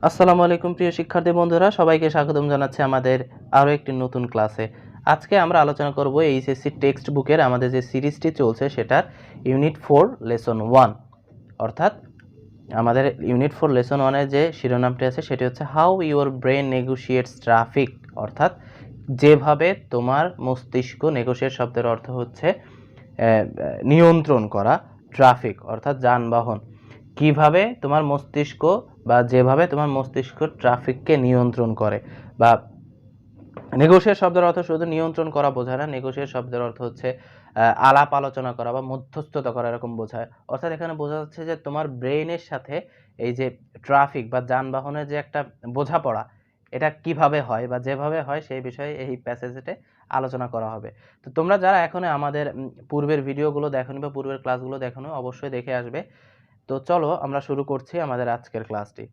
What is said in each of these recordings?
আসসালামু আলাইকুম প্রিয় শিক্ষার্থী বন্ধুরা, সবাইকে স্বাগতম জানাচ্ছি আমাদের আরও একটি নতুন ক্লাসে। আজকে আমরা আলোচনা করব এইচএসসি টেক্সট বুকের আমাদের যে সিরিজটি চলছে সেটার ইউনিট 4 লেসন 1, অর্থাৎ আমাদের ইউনিট 4 লেসন 1-এর যে শিরোনামটি আছে সেটি হচ্ছে হাউ ইউর ব্রেন নেগোশিয়েটস ট্রাফিক, অর্থাৎ যেভাবে তোমার মস্তিষ্ক, নেগোশিয়েট শব্দের অর্থ হচ্ছে নিয়ন্ত্রণ করা, ট্রাফিক অর্থাৎ যানবাহন, কিভাবে তোমার মস্তিষ্ক বা যেভাবে তোমার মস্তিষ্ক ট্রাফিককে নিয়ন্ত্রণ করে। বা নেগোশিয়েট শব্দের অর্থ শুধু নিয়ন্ত্রণ করা বোঝায় না, নেগোশিয়েট শব্দের অর্থ হচ্ছে আলাপ আলোচনা করা বা মধ্যস্থতা করা, এরকম বোঝায়। অর্থাৎ এখানে বোঝা যাচ্ছে যে তোমার ব্রেইনের সাথে এই যে ট্রাফিক বা যানবাহনের যে একটা বোঝাপড়া, এটা কিভাবে হয় বা যেভাবে হয় সেই বিষয়ে এই প্যাসেজে আলোচনা করা হবে। তো তোমরা যারা এখনো আমাদের পূর্বের ভিডিওগুলো দেখোনি বা পূর্বের ক্লাসগুলো দেখোনি, অবশ্যই দেখে আসবে। তো চলো আমরা শুরু করছি আমাদের আজকের ক্লাসটি।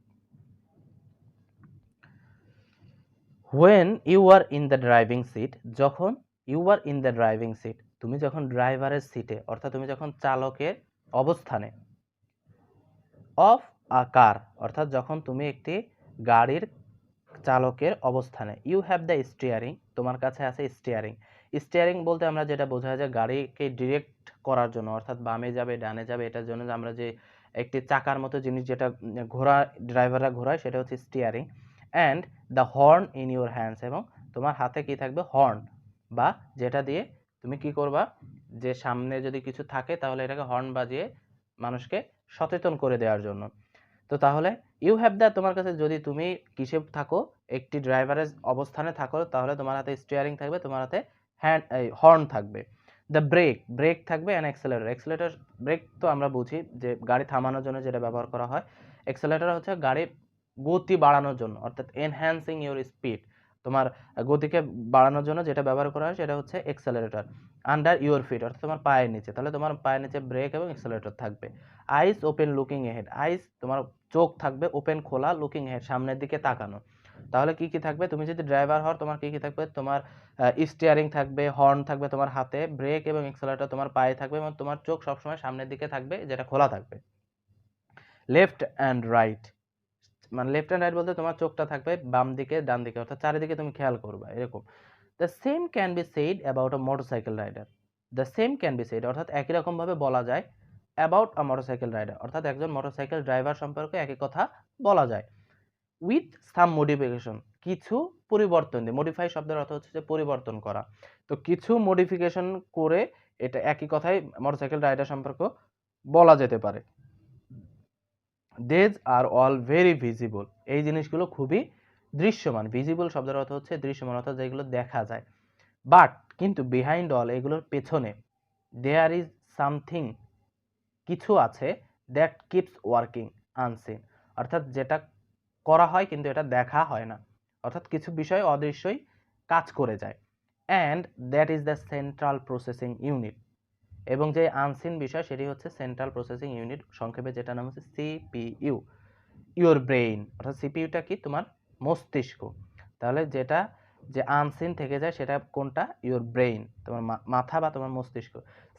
When you are in the driving seat, যখন you are in the driving seat, তুমি যখন ড্রাইভারের সিটে, অর্থাৎ তুমি যখন চালকের অবস্থানে, of a car, অর্থাৎ যখন তুমি একটি গাড়ির চালকের অবস্থানে, you have the steering, তোমার কাছে আছে স্টিয়ারিং। স্টিয়ারিং বলতে আমরা যেটা বোঝায় যে গাড়িকে ডিরেক্ট করার জন্য, অর্থাৎ বামে যাবে ডানে যাবে এটার জন্য আমরা যে একটি চাকার মতো জিনিস যেটা ঘোরা ড্রাইভাররা ঘোরায় সেটা হচ্ছে steering. And the horn in your hands, এবং তোমার হাতে কি থাকবে? হর্ন, বা যেটা দিয়ে তুমি কি করবা, যে সামনে যদি কিছু থাকে তাহলে এটাকে হর্ন বাজিয়ে মানুষকে সচেতন করে দেওয়ার জন্য। তো তাহলে ইউ হ্যাভ দ্য, তোমার কাছে যদি তুমি কিসে থাকো, একটি ড্রাইভারের অবস্থানে থাকো, তাহলে তোমার হাতে স্টিয়ারিং থাকবে, তোমার হাতে হ্যান্ড হর্ন থাকবে। দ্য ব্রেক, ব্রেক থাকবে, অ্যান্ড অ্যাক্সেলারেটর, অ্যাক্সেলারেটর ব্রেক তো আমরা বুঝি যে গাড়ি থামানোর জন্য যেটা ব্যবহার করা হয়। অ্যাক্সেলারেটর হচ্ছে গাড়ি গতি বাড়ানোর জন্য, অর্থাৎ এনহ্যান্সিং ইউর স্পিড, তোমার গতিকে বাড়ানোর জন্য যেটা ব্যবহার করা হয় সেটা হচ্ছে অ্যাক্সেলারেটর। আন্ডার ইউর ফিট, অর্থাৎ তোমার পায়ের নিচে, তাহলে তোমার পায়ের নিচে ব্রেক এবং অ্যাক্সেলারেটর থাকবে। আইস ওপেন লুকিং এহেড, আইস তোমার চোখ থাকবে ওপেন খোলা, লুকিং এহেড সামনের দিকে তাকানো। তাহলে কি কি থাকবে? তুমি যদি ড্রাইভার হও তোমার কি কি থাকবে? তোমার স্টিয়ারিং থাকবে, হর্ন থাকবে তোমার হাতে, ব্রেক এবং অ্যাক্সেলারেটর তোমার পায়ে থাকবে, এবং তোমার চোখ সবসময় সামনের দিকে থাকবে, যেটা খোলা থাকবে। লেফট অ্যান্ড রাইট, মানে লেফট অ্যান্ড রাইট বলতে তোমার চোখটা থাকবে বাম দিকে ডান দিকে, অর্থাৎ চারিদিকে তুমি খেয়াল করবা, এরকম। The same can be said about a motorcycle rider, the same can be said, অর্থাৎ একই রকমভাবে বলা যায় অ্যাবাউট আ মোটরসাইকেল রাইডার, অর্থাৎ একজন মোটরসাইকেল ড্রাইভার সম্পর্কে একই কথা বলা যায়। উইথ সাম মডিফিকেশন, কিছু পরিবর্তন দিয়ে, মডিফাই শব্দের অর্থ হচ্ছে যে পরিবর্তন করা, তো কিছু মডিফিকেশন করে এটা একই কথাই মোটরসাইকেল রাইডার সম্পর্কে বলা যেতে পারে। দেজ আর অল ভেরি ভিজিবল, এই জিনিসগুলো খুবই দৃশ্যমান। ভিজিবল শব্দের অর্থ হচ্ছে দৃশ্যমান, অর্থাৎ যেগুলো দেখা যায়। বাট কিন্তু বিহাইন্ড অল, এগুলোর পেছনে, দেয়ার ইজ সামথিং, কিছু আছে, দ্যাট কিপস ওয়ার্কিং আনসিন, অর্থাৎ যেটা করা হয় কিন্তু এটা দেখা হয় না, অর্থাৎ কিছু বিষয় অদৃশ্যই কাজ করে যায়। And that is the central processing unit, এবং যে আনসিন বিষয় সেটি হচ্ছে সেন্ট্রাল প্রসেসিং ইউনিট, সংক্ষেপে যেটা নাম হচ্ছে সিপিইউ, ইউর ব্রেইন, অর্থাৎ সিপিইউটা কি? তোমার মস্তিষ্ক। তাহলে যেটা যে আনসিন থেকে যায় সেটা কোনটা? ইউর ব্রেইন, তোমার মাথা বা তোমার মস্তিষ্ক।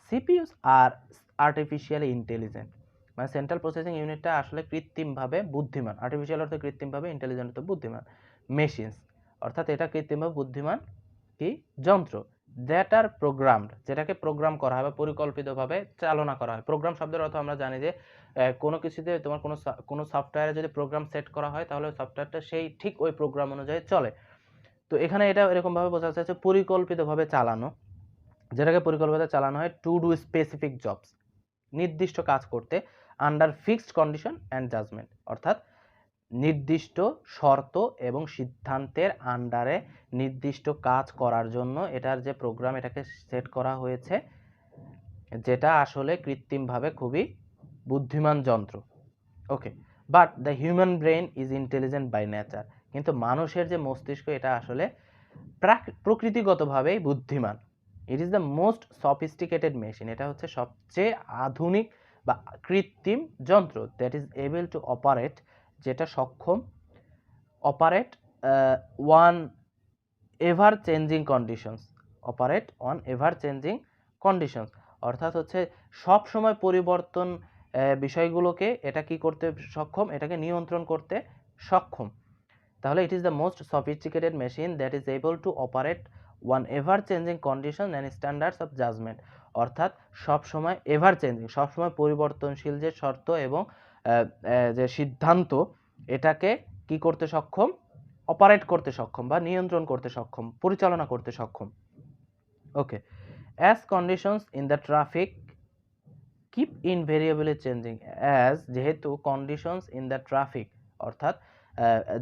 সিপিইউস আর আর্টিফিশিয়ালি ইন্টেলিজেন্ট, মানে সেন্ট্রাল প্রসেসিং ইউনিটটা আসলে কৃত্রিমভাবে বুদ্ধিমান, আর্টিফিশিয়াল অর্থ কৃত্রিমভাবে, ইন্টেলিজেন্ট অর্থ বুদ্ধিমান, মেশিনস, অর্থাৎ এটা কৃত্রিমভাবে বুদ্ধিমান কি যন্ত্র। দ্যাট আর প্রোগ্রামড, যেটাকে প্রোগ্রাম করা হয় বা পরিকল্পিতভাবে চালনা করা হয়। প্রোগ্রাম শব্দের অর্থ আমরা জানি যে কোনো কিছুতে তোমার কোনো সফটওয়্যারে যদি প্রোগ্রাম সেট করা হয় তাহলে সফটওয়্যারটা সেই ঠিক ওই প্রোগ্রাম অনুযায়ী চলে। তো এখানে এটা এরকমভাবে বোঝা যাচ্ছে পরিকল্পিতভাবে চালানো, যেটাকে পরিকল্পিত চালানো হয় টু ডু স্পেসিফিক জবস, নির্দিষ্ট কাজ করতে, under fixed condition and judgment, অর্থাৎ নির্দিষ্ট শর্ত এবং সিদ্ধান্তের আন্ডারে নির্দিষ্ট কাজ করার জন্য এটার যে প্রোগ্রাম এটাকে সেট করা হয়েছে, যেটা আসলে কৃত্রিমভাবে খুবই বুদ্ধিমান যন্ত্র। Okay, but the human brain is intelligent by nature, কিন্তু মানুষের যে মস্তিষ্ক এটা আসলে প্রকৃতিগতভাবেই বুদ্ধিমান। It is the most sophisticated machine, এটা হচ্ছে সবচেয়ে আধুনিক বা কৃত্রিম যন্ত্র, that is able to operate, যেটা সক্ষম operate one ever changing conditions, operate on ever changing conditions, অর্থাৎ হচ্ছে সব সময় পরিবর্তন বিষয়গুলোকে এটা কি করতে সক্ষম, এটাকে নিয়ন্ত্রণ করতে সক্ষম। তাহলে it is the most sophisticated machine that is able to operate one ever changing condition and standards of judgment, অর্থাৎ সবসময় এভার চেঞ্জিং, সবসময় পরিবর্তনশীল যে শর্ত এবং যে সিদ্ধান্ত, এটাকে কি করতে সক্ষম, অপারেট করতে সক্ষম বা নিয়ন্ত্রণ করতে সক্ষম, পরিচালনা করতে সক্ষম। Okay, as conditions in the traffic keep invariably changing, as যেহেতু কন্ডিশনস ইন দ্য ট্রাফিক অর্থাৎ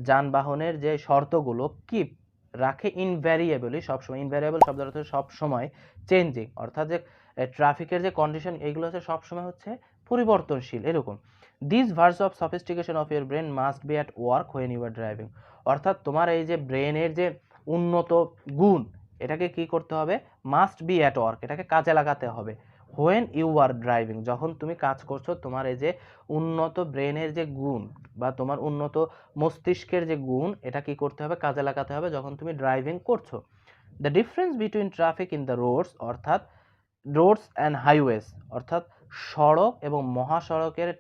যানবাহনের যে শর্তগুলো কিপ রাখে ইনভ্যারিয়েবলি সবসময়, ইনভ্যারিয়েবল শব্দের অর্থ সবসময়, চেঞ্জিং অর্থাৎ যে ট্রাফিকের যে কন্ডিশন এইগুলো হচ্ছে সবসময় হচ্ছে পরিবর্তনশীল এরকম। This verse of sophistication of your brain must be at work when you are driving, অর্থাৎ তোমার এই যে ব্রেনের যে উন্নত গুণ এটাকে কি করতে হবে, মাস্ট বি অ্যাট ওয়ার্ক, এটাকে কাজে লাগাতে হবে। হোয়েন ইউ আর ড্রাইভিং, যখন তুমি কাজ করছো, তোমার এই যে উন্নত ব্রেনের যে গুণ বা তোমার উন্নত মস্তিষ্কের যে গুণ, এটা কি করতে হবে, কাজে লাগাতে হবে যখন তুমি ড্রাইভিং করছো। The difference between traffic in the roads, অর্থাৎ রোডস অ্যান্ড হাইওয়েজ, অর্থাৎ সড়ক এবং মহাসড়কের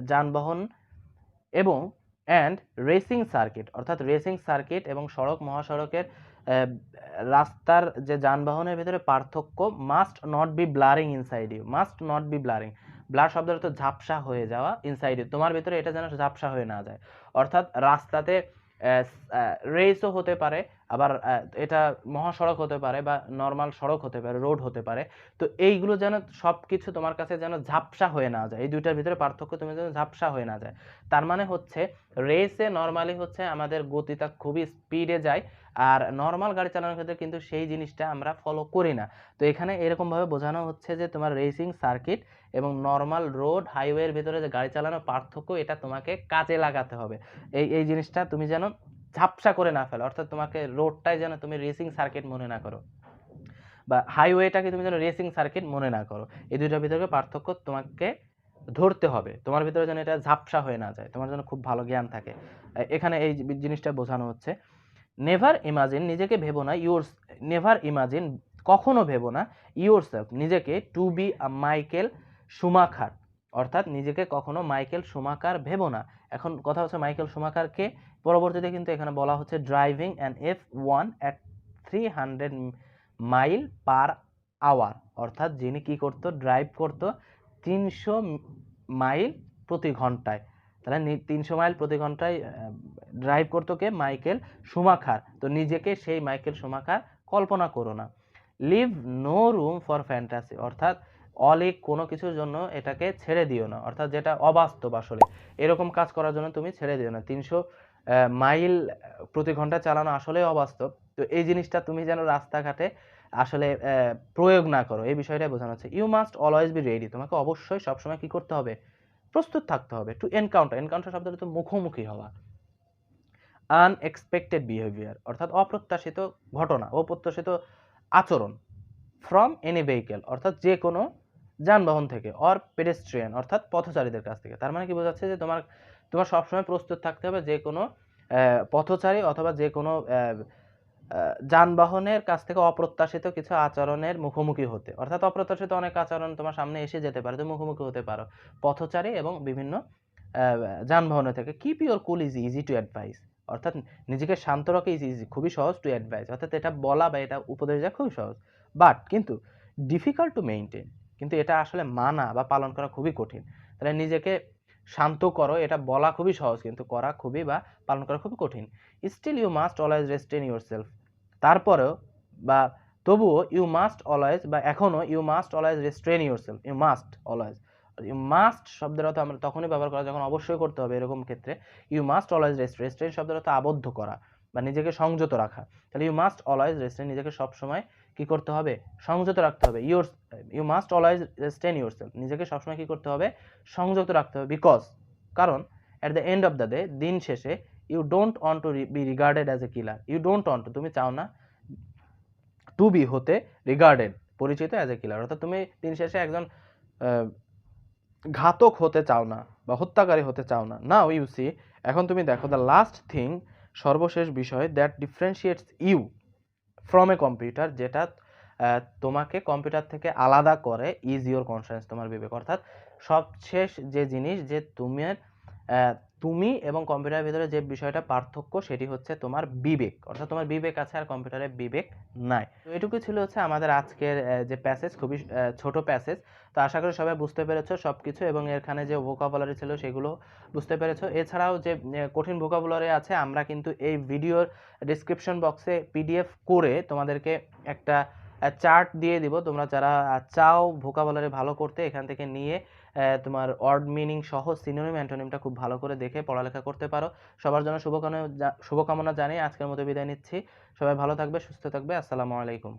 যানবাহন এবং অ্যান্ড রেসিং সার্কিট, অর্থাৎ রেসিং সার্কিট এবং সড়ক মহাসড়কের রাস্তার যে যানবাহনের ভিতরে পার্থক্য, must not be blurring inside you, must not be blurring, blur শব্দের অর্থ ঝাপসা হয়ে যাওয়া, ইনসাইড ইউ তোমার ভিতরে এটা যেন ঝাপসা হয়ে না যায়, অর্থাৎ রাস্তাতে রেসও হতে পারে, আবার এটা মহাসড়ক হতে পারে বা নর্মাল সড়ক হতে পারে, রোড হতে পারে, তো এইগুলো যেন সব কিছু তোমার কাছে যেন ঝাপসা হয়ে না যায়, এই দুইটার ভিতরে পার্থক্য তুমি যেন ঝাপসা হয়ে না যায়। তার মানে হচ্ছে রেসে নর্মালি হচ্ছে আমাদের গতিটা খুবই স্পিডে যায়, আর নর্মাল গাড়ি চালানোর ক্ষেত্রে কিন্তু সেই জিনিসটা আমরা ফলো করি না। তো এখানে এরকমভাবে বোঝানো হচ্ছে যে তোমার রেসিং সার্কিট এবং নর্মাল রোড হাইওয়ের ভিতরে যে গাড়ি চালানোর পার্থক্য, এটা তোমাকে কাজে লাগাতে হবে। এই জিনিসটা তুমি যেন ঝাপসা করে না ফেলো, অর্থাৎ তোমাকে রোডটাই যেন তুমি রেসিং সার্কিট মনে না করো বা হাইওয়েটাকে তুমি যেন রেসিং সার্কিট মনে না করো, এই দুইটার ভিতরে পার্থক্য তোমাকে ধরতে হবে, তোমার ভিতরে যেন এটা ঝাপসা হয়ে না যায়, তোমার যেন খুব ভালো জ্ঞান থাকে। এখানে এই জিনিসটা বোঝানো হচ্ছে। নেভার ইমাজিন, নিজেকে ভেবো না, নেভার ইমাজিন, কখনো ভেবো না, ইয়োরসেলফ, নিজেকে, to be a Michael Schumacher, অর্থাৎ নিজেকে কখনো মাইকেল শুমাকার ভেবো না। এখন কথা হচ্ছে মাইকেল শুমাকারকে পরবর্তীতে কিন্তু এখানে বলা হচ্ছে driving an F1 at 300 mile per hour, অর্থাৎ যিনি কি করতো, ড্রাইভ করতো 300 মাইল প্রতি ঘন্টায়। তাহলে 300 মাইল প্রতি ঘন্টায় ড্রাইভ করতো কে, মাইকেল শুমাখার। তো নিজেকে সেই মাইকেল শুমাখার কল্পনা করো না। Live no room for fantasy, অর্থাৎ অলিক কোনো কিছুর জন্য এটাকে ছেড়ে দিও না, অর্থাৎ যেটা অবাস্তব আসলে এরকম কাজ করার জন্য তুমি ছেড়ে দিও না। 300 মাইল প্রতি ঘন্টা চালানো আসলে অবাস্তব, তো এই জিনিসটা তুমি যেন রাস্তাঘাটে আসলে প্রয়োগ না করো, এই বিষয়টাই বোঝানো হচ্ছে। You must always be ready, তোমাকে অবশ্যই সবসময় কি করতে হবে, প্রস্তুত থাকতে হবে। টু এনকাউন্টার, এনকাউন্টার শব্দটা তো মুখোমুখি হওয়া। আনএক্সপেক্টেড বিহেভিয়ার, অর্থাৎ অপ্রত্যাশিত ঘটনা, অপ্রত্যাশিত আচরণ। ফ্রম এনি ভেহিকেল, অর্থাৎ যে কোনো যানবাহন থেকে। অর পেডেস্ট্রিয়ান, অর্থাৎ পথচারীদের কাছ থেকে। তার মানে কি বোঝাচ্ছে যে তোমার সবসময় প্রস্তুত থাকতে হবে যে কোনো পথচারী অথবা যে কোনো যানবাহনের কাছ থেকে অপ্রত্যাশিত কিছু আচরণের মুখোমুখি হতে, অর্থাৎ অপ্রত্যাশিত অনেক আচরণ তোমার সামনে এসে যেতে পারে, তো মুখোমুখি হতে পারো পথচারী এবং বিভিন্ন যানবাহনের থেকে। Keep your cool is easy to advice, অর্থাৎ নিজেকে শান্ত রাখা ইজ ইজি, খুবই সহজ, টু অ্যাডভাইস অর্থাৎ এটা বলা বা এটা উপদেশ দেওয়া খুবই সহজ, বাট কিন্তু ডিফিকাল্ট টু মেইনটেইন, কিন্তু এটা আসলে মানা বা পালন করা খুবই কঠিন। তাহলে নিজেকে শান্ত করো, এটা বলা খুবই সহজ, কিন্তু করা খুবই বা পালন করা খুবই কঠিন। Still you must always restrain yourself, তারপরেও বা তবুও ইউ মাস্ট অলওয়েজ বা এখনো you must always restrain yourself, you must always, you must শব্দের অর্থ আমরা তখনই ব্যবহার করা যখন অবশ্যই করতে হবে, এরকম ক্ষেত্রে ইউ মাস্ট অলওয়েজ রেস্ট্রেন শব্দের অর্থ আবদ্ধ করা বা নিজেকে সংযত রাখা। তাহলে ইউ মাস্ট অলওয়েজ রেস্ট্রেন, নিজেকে সবসময় কি করতে হবে, সংযত রাখতে হবে। You must always restrain yourself, নিজেকে সবসময় কি করতে হবে, সংযত রাখতে হবে। বিকজ, কারণ at the end of the day, দিন শেষে, you don't want to be regarded as a killer, you don't want, তুমি চাও না, টু বি হতে, রিগার্ডেড পরিচিত, অ্যাজ এ কিলার অর্থাৎ তুমি দিন শেষে একজন ঘাতক হতে চাও না বা হত্যাকারী হতে চাও না। নাও ইউ সি, এখন তুমি দেখো, দ্য লাস্ট থিং, সর্বশেষ বিষয়, that differentiates you from a computer, যেটা তোমাকে কম্পিউটার থেকে আলাদা করে, ইজ ইউর কনসিয়াস, তোমার বিবেক, অর্থাৎ সবশেষ যে জিনিস যে তুমি এবং কম্পিউটারের ভিতরে যে বিষয়টা পার্থক্য সেটি হচ্ছে তোমার বিবেক, অর্থাৎ তোমার বিবেক আছে আর কম্পিউটারের বিবেক নাই। তো এটুকু ছিল হচ্ছে আমাদের আজকের যে প্যাসেজ, খুবই ছোট প্যাসেজ। তো আশা করি সবাই বুঝতে পেরেছো সব কিছু, এবং এখানে যে ভোকাবুলারি ছিল সেগুলো বুঝতে পেরেছো। এছাড়াও যে কঠিন ভোকাবুলারি আছে আমরা কিন্তু এই ভিডিওর ডিসক্রিপশন বক্সে পিডিএফ করে তোমাদেরকে একটা চার্ট দিয়ে দিব। তোমরা যারা চাও ভোকাবুলারি ভালো করতে, এখান থেকে নিয়ে তোমার ওয়ার্ড মিনিং সহ সিনোনিম অ্যান্টোনিমটা খুব ভালো করে দেখে পড়ালেখা করতে পারো। সবার জন্য শুভকামনা জানিয়ে আজকের মতো বিদায় নিচ্ছি। সবাই ভালো থাকবে, সুস্থ থাকবে। আসসালামু আলাইকুম।